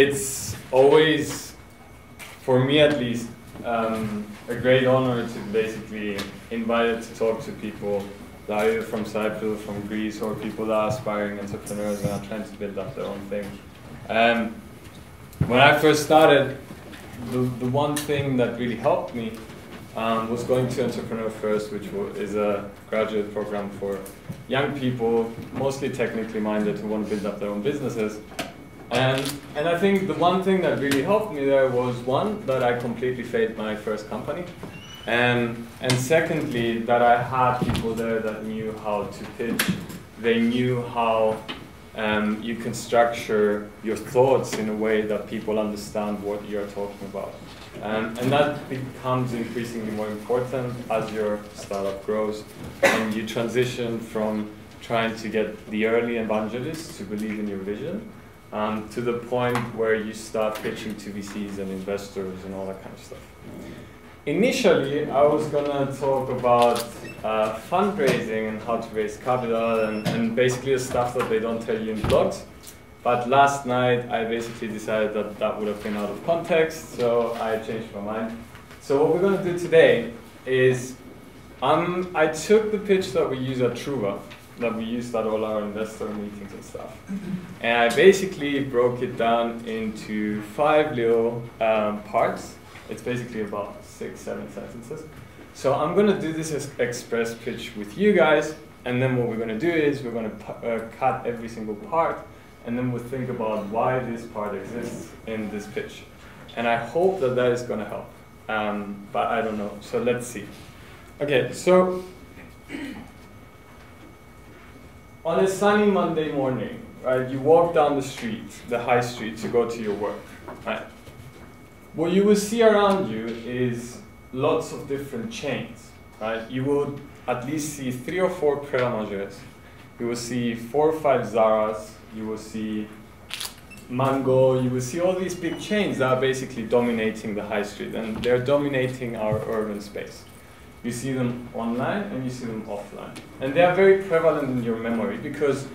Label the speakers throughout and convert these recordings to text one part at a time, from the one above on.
Speaker 1: it's always, for me at least, a great honor to basically invited to talk to people that are either from Cyprus, from Greece, or people that are aspiring entrepreneurs and are trying to build up their own thing. When I first started, the one thing that really helped me was going to Entrepreneur First, which is a graduate program for young people, mostly technically minded, who want to build up their own businesses. And I think the one thing that really helped me there was, one, that I completely failed my first company. And secondly, that I had people there that knew how to pitch. They knew how you can structure your thoughts in a way that people understand what you're talking about. And that becomes increasingly more important as your startup grows and you transition from trying to get the early evangelists to believe in your vision to the point where you start pitching to VCs and investors and all that kind of stuff. Initially, I was going to talk about fundraising and how to raise capital and basically the stuff that they don't tell you in blogs. But last night, I basically decided that that would have been out of context, so I changed my mind. So what we're going to do today is, I took the pitch that we use at Trouva, that we used at all our investor meetings and stuff, and I basically broke it down into 5 little parts. It's basically about 6, 7 sentences. So I'm going to do this as express pitch with you guys, and then what we're going to do is we're going to cut every single part, and then we'll think about why this part exists in this pitch. And I hope that that is going to help, but I don't know, so let's see. Okay, so on a sunny Monday morning, right, you walk down the street, the high street, to go to your work, right? What you will see around you is lots of different chains, right? You will at least see 3 or 4 Pret a Manger's. You will see 4 or 5 Zara's. You will see Mango. You will see all these big chains that are basically dominating the high street, and they're dominating our urban space. You see them online and you see them offline. And they are very prevalent in your memory because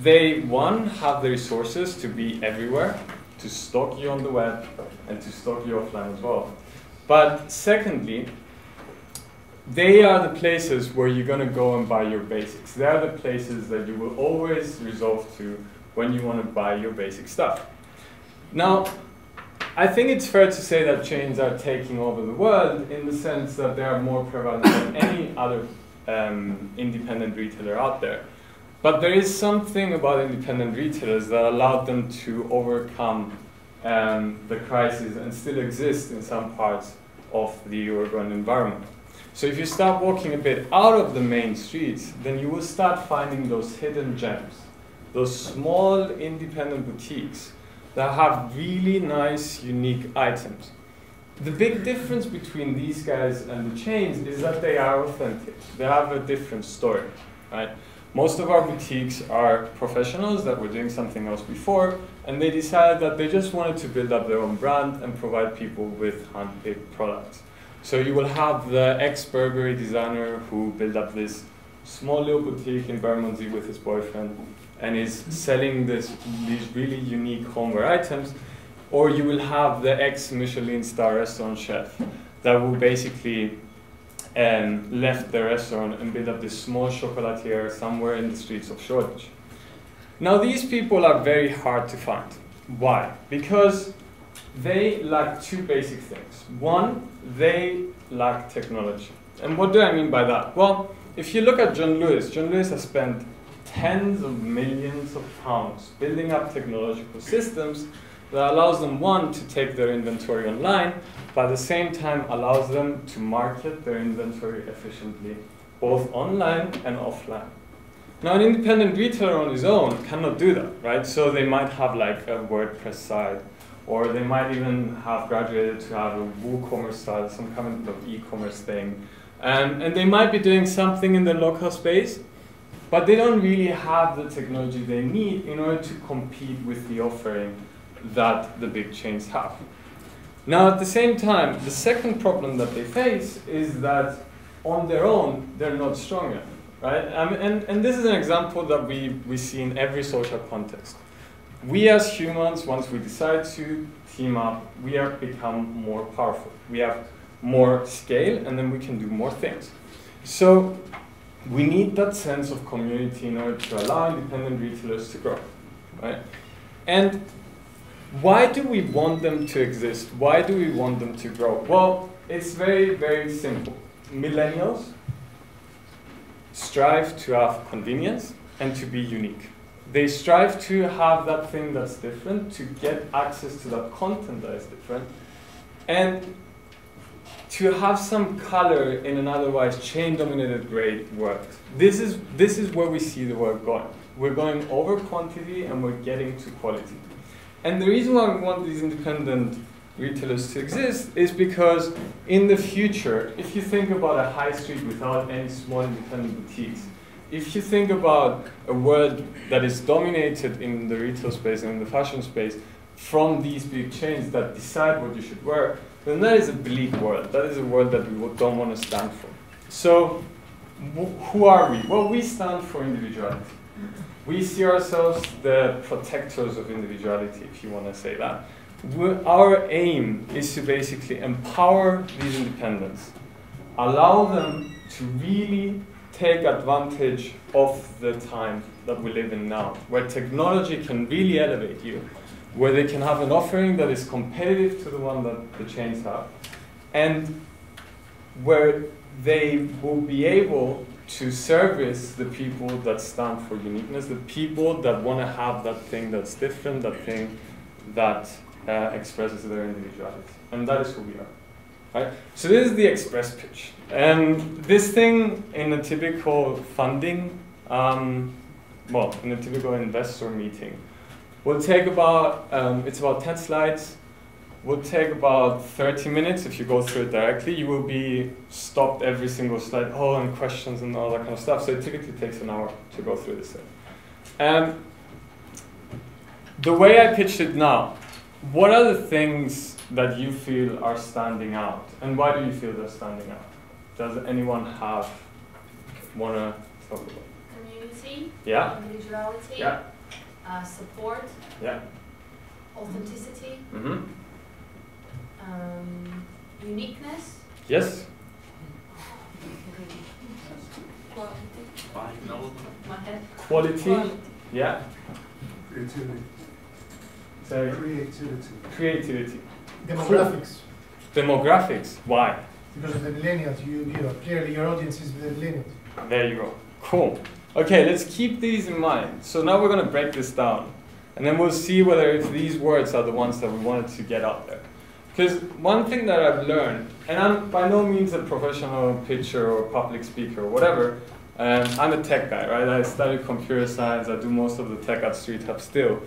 Speaker 1: they, one, have the resources to be everywhere, to stalk you on the web, and to stalk you offline as well. But secondly, they are the places where you're going to go and buy your basics. They are the places that you will always resolve to when you want to buy your basic stuff. Now, I think it's fair to say that chains are taking over the world in the sense that they are more prevalent than any other independent retailer out there. But there is something about independent retailers that allowed them to overcome the crisis and still exist in some parts of the urban environment. So if you start walking a bit out of the main streets, then you will start finding those hidden gems, those small independent boutiques that have really nice, unique items. The big difference between these guys and the chains is that they are authentic. They have a different story, right? Most of our boutiques are professionals that were doing something else before, and they decided that they just wanted to build up their own brand and provide people with hand-picked products. So you will have the ex-Burberry designer who built up this small little boutique in Bermondsey with his boyfriend and is selling these really unique homeware items, or you will have the ex-Michelin star restaurant chef that will basically left the restaurant and build up this small chocolatier somewhere in the streets of Shoreditch. Now these people are very hard to find. Why? Because they lack 2 basic things. One, they lack technology. And what do I mean by that? Well, if you look at John Lewis has spent tens of millions of pounds building up technological systems that allows them, one, to take their inventory online, but at the same time allows them to market their inventory efficiently, both online and offline. Now, an independent retailer on his own cannot do that, right? So they might have like a WordPress site, or they might even have graduated to have a WooCommerce site, some kind of e-commerce thing. And they might be doing something in the local space, but they don't really have the technology they need in order to compete with the offering that the big chains have. Now, at the same time, the second problem that they face is that on their own, they're not strong enough, right? And this is an example that we see in every social context. we as humans, once we decide to team up, we have become more powerful. We have more scale, and then we can do more things. So we need that sense of community in order to allow independent retailers to grow, right? And why do we want them to exist? Why do we want them to grow? Well, it's very, very simple. Millennials strive to have convenience and to be unique. They strive to have that thing that's different, to get access to that content that is different, and to have some color in an otherwise chain-dominated great world. This is where we see the world going. We're going over quantity and we're getting to quality. And the reason why we want these independent retailers to exist is because in the future, if you think about a high street without any small independent boutiques, if you think about a world that is dominated in the retail space and in the fashion space from these big chains that decide what you should wear, then that is a bleak world. That is a world that we don't want to stand for. So who are we? Well, we stand for individuality. We see ourselves the protectors of individuality, if you want to say that. Our aim is to basically empower these independents, allow them to really take advantage of the time that we live in now, where technology can really elevate you, where they can have an offering that is competitive to the one that the chains have, and where they will be able to service the people that stand for uniqueness, the people that want to have that thing that's different, that thing that expresses their individuality. And that is who we are. Right? So this is the express pitch. And this thing in a typical funding, in a typical investor meeting, will take about, it's about 10 slides, will take about 30 minutes if you go through it directly. You will be stopped every single slide, and questions and all that kind of stuff. So it typically takes an hour to go through this thing. The way I pitched it now, what are the things that you feel are standing out? And why do you feel they're standing out? Does anyone want to talk about?
Speaker 2: Community.
Speaker 1: Yeah.
Speaker 2: Individuality.
Speaker 1: Yeah.
Speaker 2: Support.
Speaker 1: Yeah.
Speaker 2: Authenticity.
Speaker 1: Mm-hmm.
Speaker 2: Uniqueness.
Speaker 1: Yes. Quality. Yeah.
Speaker 3: Creativity.
Speaker 1: Sorry.
Speaker 3: Creativity.
Speaker 4: Demographics.
Speaker 1: Demographics. Why?
Speaker 4: Because of the millennials, clearly your audience is the millennials.
Speaker 1: There you go. Cool. Okay, let's keep these in mind. So now we're going to break this down. And then we'll see whether if these words are the ones that we wanted to get out there. Because one thing that I've learned, and I'm by no means a professional pitcher or public speaker or whatever, I'm a tech guy, right? I studied computer science, I do most of the tech at StreetHub still.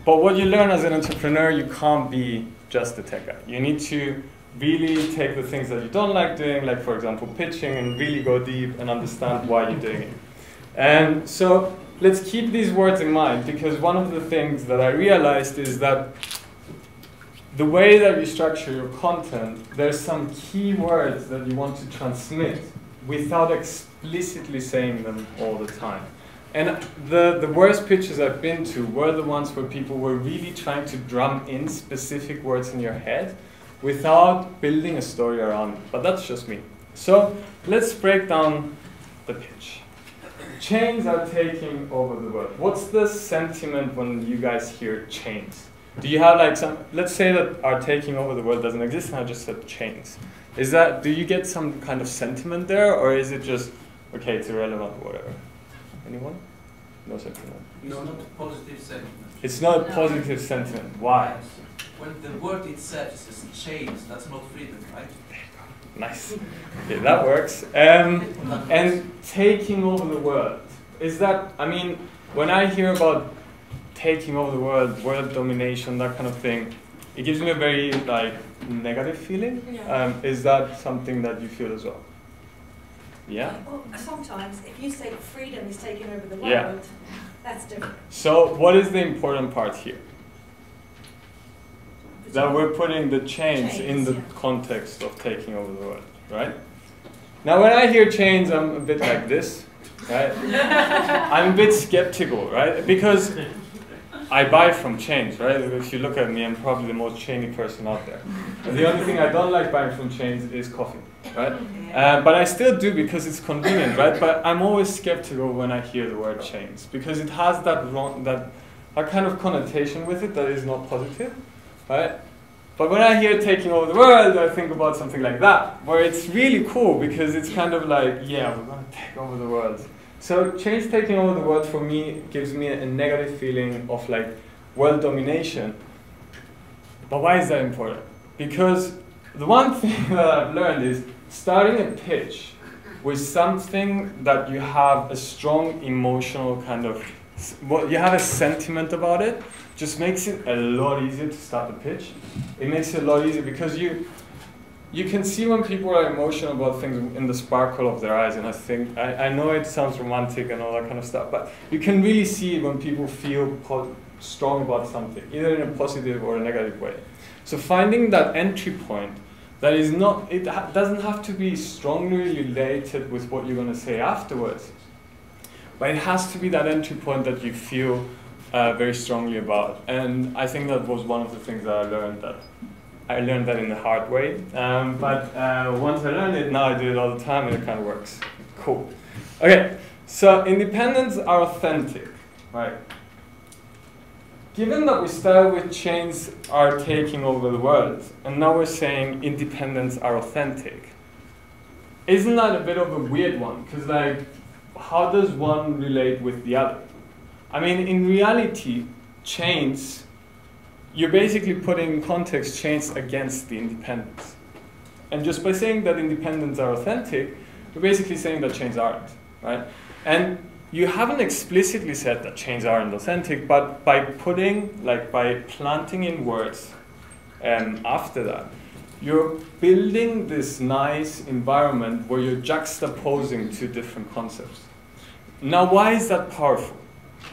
Speaker 1: But what you learn as an entrepreneur, you can't be just a tech guy. You need to really take the things that you don't like doing, like for example pitching, and really go deep and understand why you're doing it. And so let's keep these words in mind, because one of the things that I realized is that the way that you structure your content, there's some key words that you want to transmit without explicitly saying them all the time. And the worst pitches I've been to were the ones where people were really trying to drum in specific words in your head without building a story around it. But that's just me. So let's break down the pitch. Chains are taking over the world. What's the sentiment when you guys hear chains? Do you have like some, let's say that are taking over the world doesn't exist and I just said chains. Is that, do you get some kind of sentiment there, or is it just, okay, it's irrelevant or whatever? Anyone? No sentiment.
Speaker 5: It's not a positive sentiment.
Speaker 1: It's not a positive sentiment. Why?
Speaker 5: When the word itself says chains, that's not freedom, right?
Speaker 1: Nice. Okay, that works. And taking over the world. Is that, I mean, when I hear about taking over the world domination, that kind of thing, it gives me a very like negative feeling.
Speaker 6: Yeah.
Speaker 1: Is that something that you feel as well? Yeah?
Speaker 6: Well, sometimes if you say freedom is taking over the world,
Speaker 1: Yeah.
Speaker 6: that's different.
Speaker 1: So what is the important part here? That we're putting the chains in the context of taking over the world, right? Now when I hear chains, I'm a bit like this, right? I'm a bit skeptical, right? Because I buy from chains, right? If you look at me, I'm probably the most chainy person out there. And the only thing I don't like buying from chains is coffee, right? But I still do because it's convenient, right? But I'm always skeptical when I hear the word chains because it has that kind of connotation with it that is not positive, right? But when I hear taking over the world, I think about something like that, where it's really cool because it's kind of like, yeah, we're going to take over the world. So chains taking over the world for me gives me a negative feeling of like world domination. But why is that important? Because the one thing that I've learned is starting a pitch with something that you have a strong emotional kind of, you have a sentiment about it, just makes it a lot easier to start the pitch. It makes it a lot easier because you can see when people are emotional about things in the sparkle of their eyes, and I know it sounds romantic and all that kind of stuff, but you can really see it when people feel strong about something, either in a positive or a negative way. So finding that entry point that is not, doesn't have to be strongly related with what you're going to say afterwards, but it has to be that entry point that you feel very strongly about. And I think that was one of the things that I learned that in the hard way. But once I learned it, now I do it all the time and it kind of works. Cool. Okay, so independents are authentic, right? Given that we started with chains are taking over the world, and now we're saying independents are authentic, isn't that a bit of a weird one? Because like, how does one relate with the other? I mean, in reality, chains, you're basically putting in context chains against the independents. And just by saying that independents are authentic, you're basically saying that chains aren't, right? And you haven't explicitly said that chains aren't authentic, but by planting in words after that, you're building this nice environment where you're juxtaposing two different concepts. Now, why is that powerful,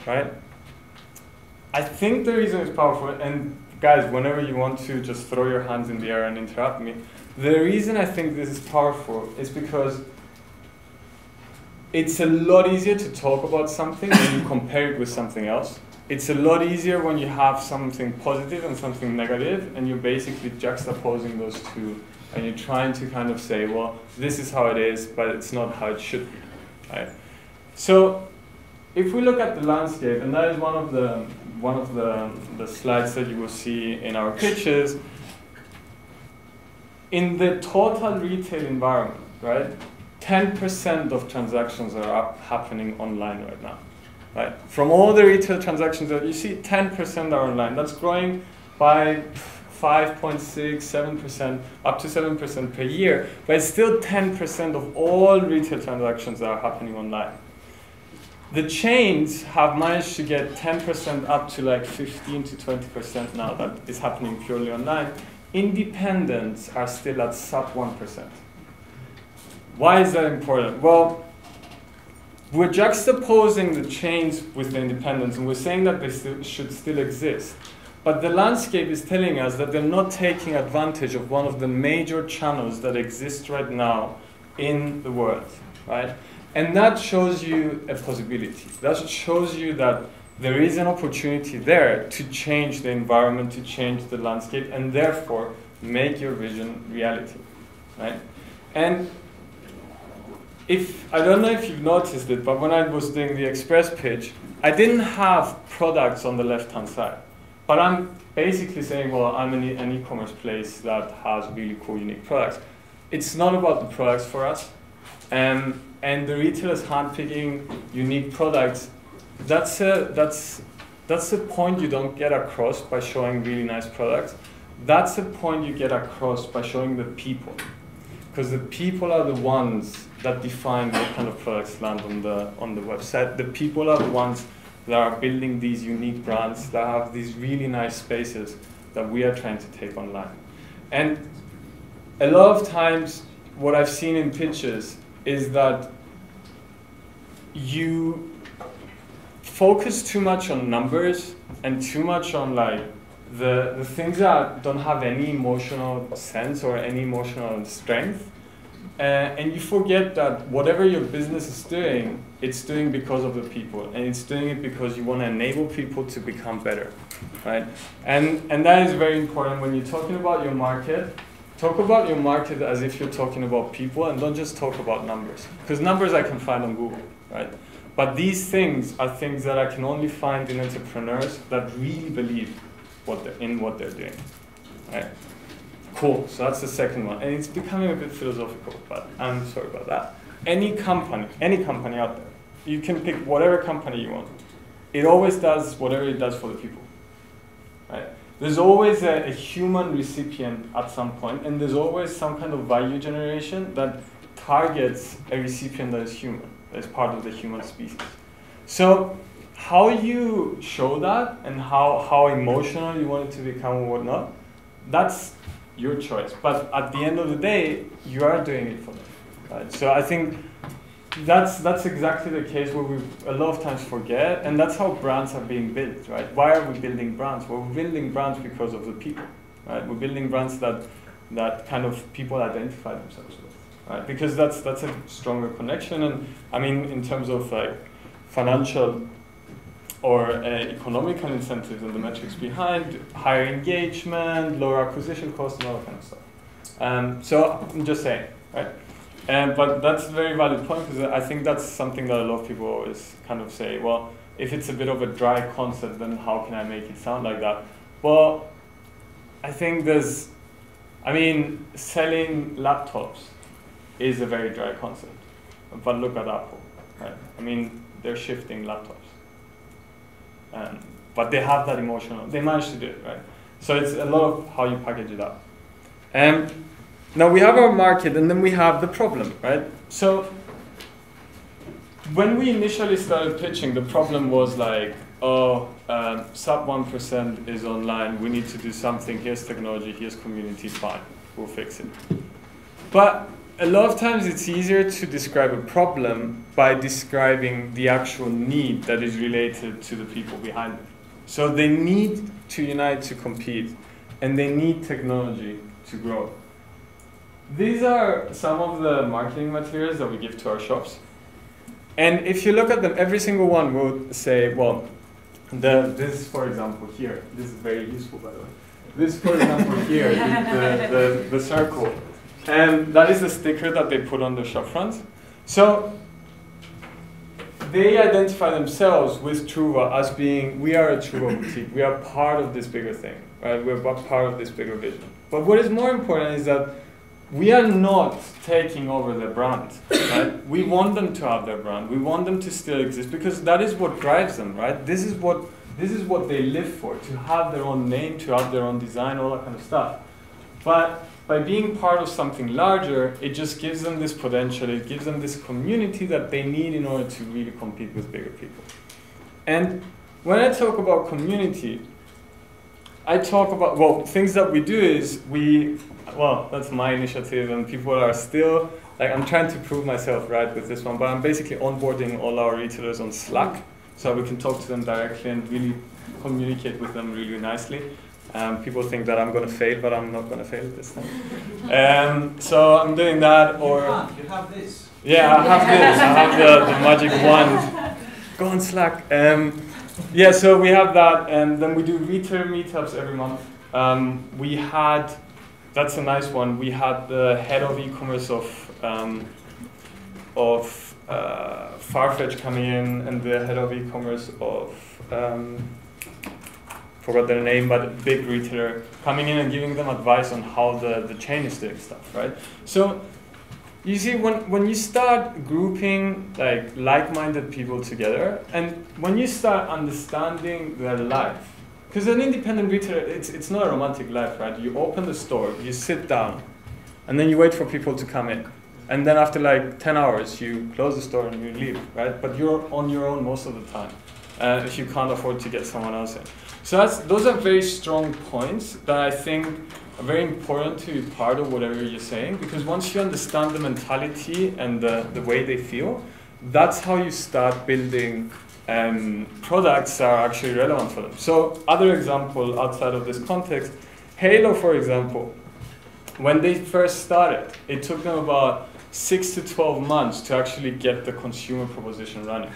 Speaker 1: right? I think the reason it's powerful, and guys, whenever you want to just throw your hands in the air and interrupt me, the reason I think this is powerful is because it's a lot easier to talk about something when you compare it with something else. It's a lot easier when you have something positive and something negative, and you're basically juxtaposing those two, and you're trying to kind of say, well, this is how it is, but it's not how it should be, right? So if we look at the landscape, and that is one of the slides that you will see in our pitches, in the total retail environment, right, 10% of transactions are happening online right now, right? From all the retail transactions that you see, 10% are online. That's growing by 5.6, 7%, up to 7% per year, but it's still 10% of all retail transactions that are happening online. The chains have managed to get 10% up to like 15 to 20% now that is happening purely online. Independents are still at sub 1%. Why is that important? Well, we're juxtaposing the chains with the independents, and we're saying that they should still exist. But the landscape is telling us that they're not taking advantage of one of the major channels that exist right now in the world, right? And that shows you a possibility. That shows you that there is an opportunity there to change the environment, to change the landscape, and therefore make your vision reality, right? And I don't know if you've noticed it, but when I was doing the express pitch, I didn't have products on the left-hand side. But I'm basically saying, well, I'm an e-commerce place that has really cool, unique products. It's not about the products for us. And the retailers handpicking unique products, that's a point you don't get across by showing really nice products. That's a point you get across by showing the people. Because the people are the ones that define what kind of products land on the website. The people are the ones that are building these unique brands that have these really nice spaces that we are trying to take online. And a lot of times, what I've seen in pitches is that you focus too much on numbers and too much on like the things that don't have any emotional sense or any emotional strength. and you forget that whatever your business is doing, it's doing because of the people, and it's doing it because you want to enable people to become better, right? And that is very important when you're talking about your market. Talk about your market as if you're talking about people, and don't just talk about numbers, because numbers I can find on Google, right? But these things are things that I can only find in entrepreneurs that really believe what they're doing, right? Cool, so that's the second one. And it's becoming a bit philosophical, but I'm sorry about that. Any company out there, you can pick whatever company you want. It always does whatever it does for the people, right? There's always a human recipient at some point, and there's always some kind of value generation that targets a recipient that is human, that is part of the human species. So how you show that and how emotional you want it to become or whatnot, that's your choice. But at the end of the day, you are doing it for them, right? So I think that's exactly the case where we a lot of times forget, and that's how brands are being built, right? Why are we building brands? Well, we're building brands because of the people, right? We're building brands that kind of people identify themselves with, right? Because that's a stronger connection. And I mean, in terms of like financial or economical incentives and the metrics behind, higher engagement, lower acquisition costs, and all that kind of stuff. So I'm just saying, right? But that's a very valid point, because I think that's something that a lot of people always kind of say, well, if it's a bit of a dry concept, then how can I make it sound like that? Well, I think selling laptops is a very dry concept. But look at Apple, right? I mean, they're shifting laptops. But they have that they managed to do it, right? So it's a lot of how you package it up. Now we have our market, and then we have the problem, right? So when we initially started pitching, the problem was like, sub 1% is online, we need to do something, here's technology, here's community, fine, we'll fix it. But a lot of times it's easier to describe a problem by describing the actual need that is related to the people behind it. So they need to unite to compete, and they need technology to grow. These are some of the marketing materials that we give to our shops. And if you look at them, every single one will say, well, this, for example, here, this is very useful, by the way. This, for example, here is the circle. And that is the sticker that they put on the shop front. So they identify themselves with Trouva as being, we are a Trouva boutique. We are part of this bigger thing, right? We're part of this bigger vision. But what is more important is that we are not taking over their brand, right? We want them to have their brand. We want them to still exist, because that is what drives them, right? This is what they live for, to have their own name, to have their own design, all that kind of stuff. But by being part of something larger, it just gives them this potential, it gives them this community that they need in order to really compete with bigger people. And when I talk about community, I talk about, well, things that we do is that's my initiative, and people are still, like, I'm trying to prove myself right with this one, but I'm basically onboarding all our retailers on Slack, so we can talk to them directly and really communicate with them really nicely. People think that I'm going to fail, but I'm not going to fail this time. So I'm doing that, or...
Speaker 5: You have this.
Speaker 1: Yeah, I have this. I have the magic wand. Go on Slack. Yeah, so we have that, and then we do retailer meetups every month. That's a nice one. We had the head of e-commerce of Farfetch coming in, and the head of e-commerce of forgot their name, but a big retailer coming in and giving them advice on how the chain is doing stuff, right? So you see, when you start grouping like-minded people together, and when you start understanding their life, because an independent retailer, it's not a romantic life, right? You open the store, you sit down, and then you wait for people to come in. And then after like 10 hours, you close the store and you leave, right? But you're on your own most of the time, if you can't afford to get someone else in. So those are very strong points that I think are very important to be part of whatever you're saying, because once you understand the mentality and the way they feel, that's how you start building products that are actually relevant for them. So other example outside of this context, Halo, for example, when they first started, it took them about 6 to 12 months to actually get the consumer proposition running.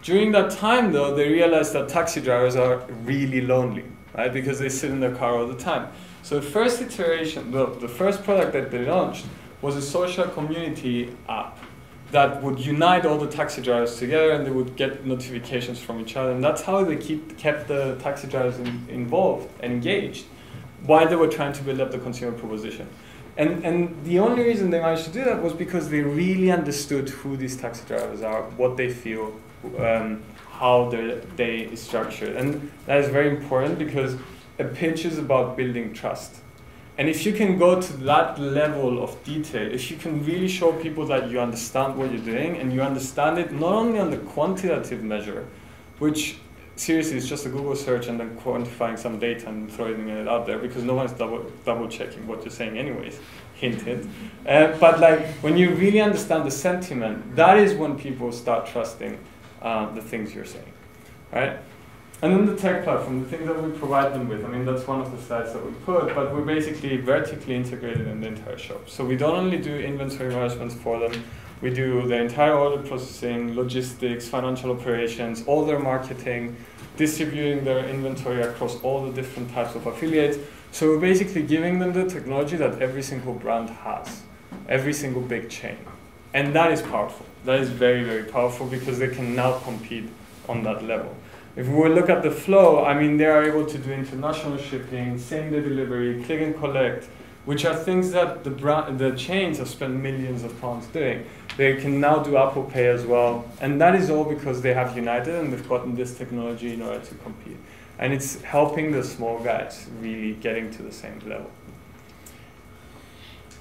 Speaker 1: During that time, though, they realized that taxi drivers are really lonely, right? Because they sit in their car all the time. So the first iteration, the first product that they launched was a social community app that would unite all the taxi drivers together, and they would get notifications from each other. And that's how they kept the taxi drivers involved and engaged while they were trying to build up the consumer proposition. And the only reason they managed to do that was because they really understood who these taxi drivers are, what they feel, how their day is structured. And that is very important because a pitch is about building trust. And if you can go to that level of detail, if you can really show people that you understand what you're doing, and you understand it not only on the quantitative measure, which seriously is just a Google search and then quantifying some data and throwing it out there, because no one's double checking what you're saying anyways, hint hint. But like when you really understand the sentiment, that is when people start trusting the things you're saying, right? And then the tech platform, the things that we provide them with, I mean, that's one of the slides that we put, but we're basically vertically integrated in the entire shop. So we don't only do inventory management for them, we do the entire order processing, logistics, financial operations, all their marketing, distributing their inventory across all the different types of affiliates. So we're basically giving them the technology that every single brand has, every single big chain. And that is powerful. That is very, very powerful because they can now compete on that level. If we look at the flow, I mean, they are able to do international shipping, same-day delivery, click and collect, which are things that the chains have spent millions of pounds doing. They can now do Apple Pay as well. And that is all because they have united and they've gotten this technology in order to compete. And it's helping the small guys really getting to the same level.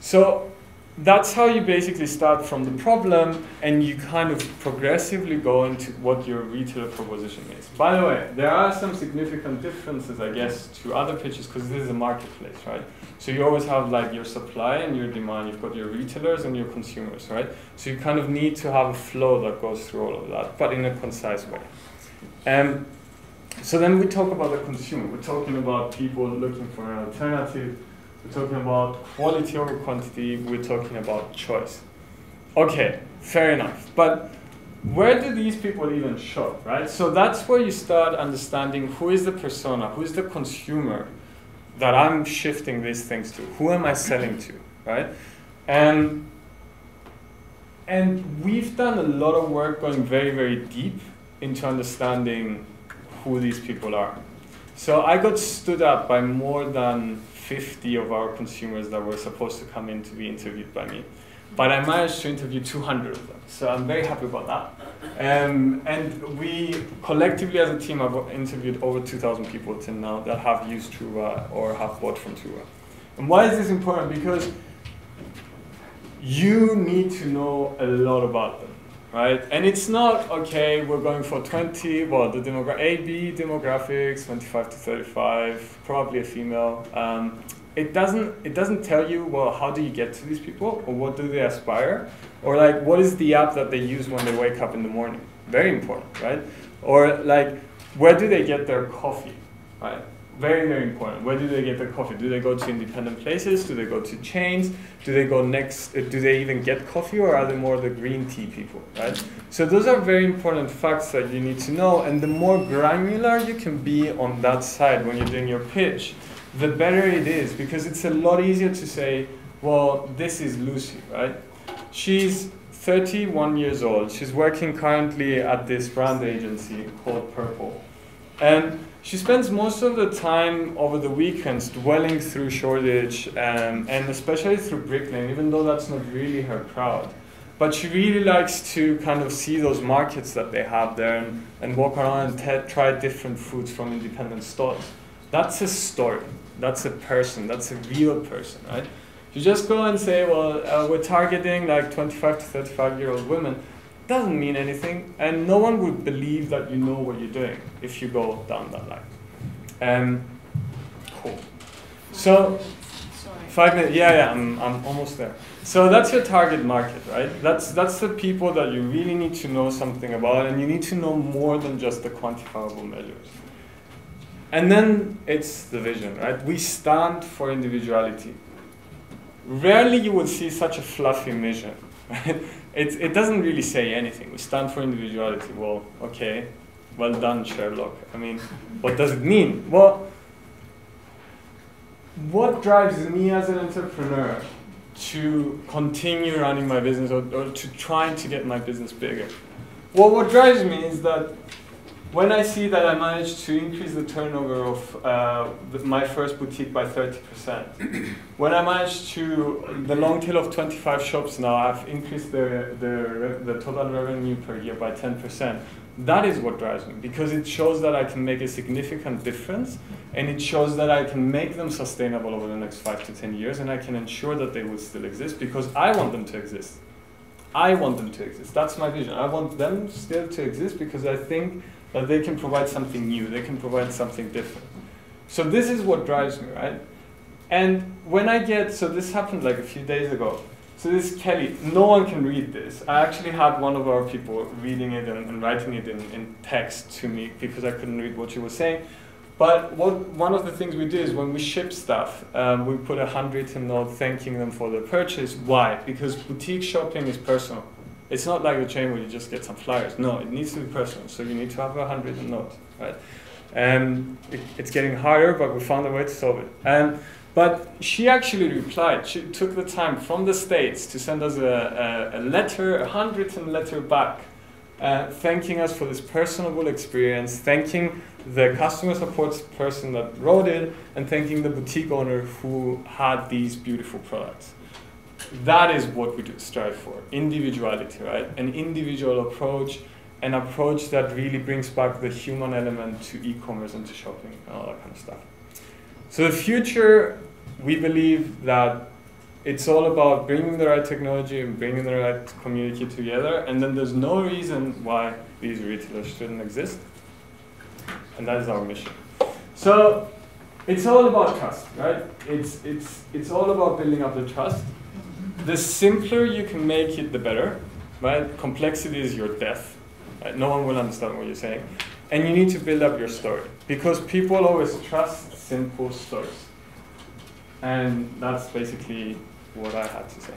Speaker 1: So that's how you basically start from the problem, and you kind of progressively go into what your retailer proposition is. By the way, there are some significant differences, I guess, to other pitches, because this is a marketplace, right? So you always have like your supply and your demand. You've got your retailers and your consumers, right? So you kind of need to have a flow that goes through all of that, but in a concise way. So then we talk about the consumer. We're talking about people looking for an alternative. We're talking about quality over quantity. We're talking about choice. Okay, fair enough. But where do these people even shop, right? So that's where you start understanding who is the persona, who is the consumer that I'm shifting these things to. Who am I selling to, right? And we've done a lot of work going very, very deep into understanding who these people are. So I got stood up by more than 50 of our consumers that were supposed to come in to be interviewed by me. But I managed to interview 200 of them. So I'm very happy about that. And we collectively as a team have interviewed over 2,000 people till now that have used Trouva or have bought from Trouva. And why is this important? Because you need to know a lot about them, right? And it's not, okay, we're going for 20, well, the AB demographics, 25 to 35, probably a female. It doesn't tell you, well, how do you get to these people, or what do they aspire, or like, what is the app that they use when they wake up in the morning? Very important, right? Or like, where do they get their coffee, right? Very, very important. Where do they get their coffee? Do they go to independent places? Do they go to chains? Do they go next? Do they even get coffee, or are they more the green tea people, right? So those are very important facts that you need to know, and the more granular you can be on that side when you're doing your pitch, the better it is, because it's a lot easier to say, well, this is Lucy, right? She's 31 years old. She's working currently at this brand agency called Purple. And she spends most of the time over the weekends dwelling through Shoreditch and especially through Brick Lane, even though that's not really her crowd. But she really likes to kind of see those markets that they have there and walk around and try different foods from independent stores. That's a story. That's a person. That's a real person, right? You just go and say, well, we're targeting like 25 to 35-year-old women. Doesn't mean anything, and no one would believe that you know what you're doing if you go down that line. Cool. So, 5 minutes. Yeah, I'm almost there. So that's your target market, right? That's the people that you really need to know something about, and you need to know more than just the quantifiable measures. And then it's the vision, right? We stand for individuality. Rarely you will see such a fluffy mission. It doesn't really say anything. We stand for individuality. Well, okay, well done, Sherlock. I mean, what does it mean? Well, what drives me as an entrepreneur to continue running my business or to trying to get my business bigger? Well, what drives me is that when I see that I managed to increase the turnover of my first boutique by 30%, when I managed to, the long tail of 25 shops now, I've increased the total revenue per year by 10%. That is what drives me, because it shows that I can make a significant difference, and it shows that I can make them sustainable over the next 5 to 10 years, and I can ensure that they will still exist because I want them to exist. I want them to exist. That's my vision. I want them still to exist because I think that they can provide something new. They can provide something different. So this is what drives me, right? And when I get, so this happened like a few days ago. So this Kelly, no one can read this. I actually had one of our people reading it and writing it in text to me because I couldn't read what she was saying. But one of the things we do is when we ship stuff, we put a handwritten note thanking them for their purchase. Why? Because boutique shopping is personal. It's not like a chain where you just get some flyers. No, it needs to be personal. So you need to have a handwritten note, right? It's getting harder, but we found a way to solve it. But she actually replied. She took the time from the States to send us a letter, a handwritten letter back, thanking us for this personable experience, thanking the customer support person that wrote it, and thanking the boutique owner who had these beautiful products. That is what we do strive for, individuality, right? An individual approach, an approach that really brings back the human element to e-commerce and to shopping and all that kind of stuff. So the future, we believe that it's all about bringing the right technology and bringing the right community together, and then there's no reason why these retailers shouldn't exist. And that is our mission. So it's all about trust, right? It's all about building up the trust. The simpler you can make it, the better, right? Complexity is your death. Right? No one will understand what you're saying. And you need to build up your story, because people always trust simple stories. And that's basically what I had to say.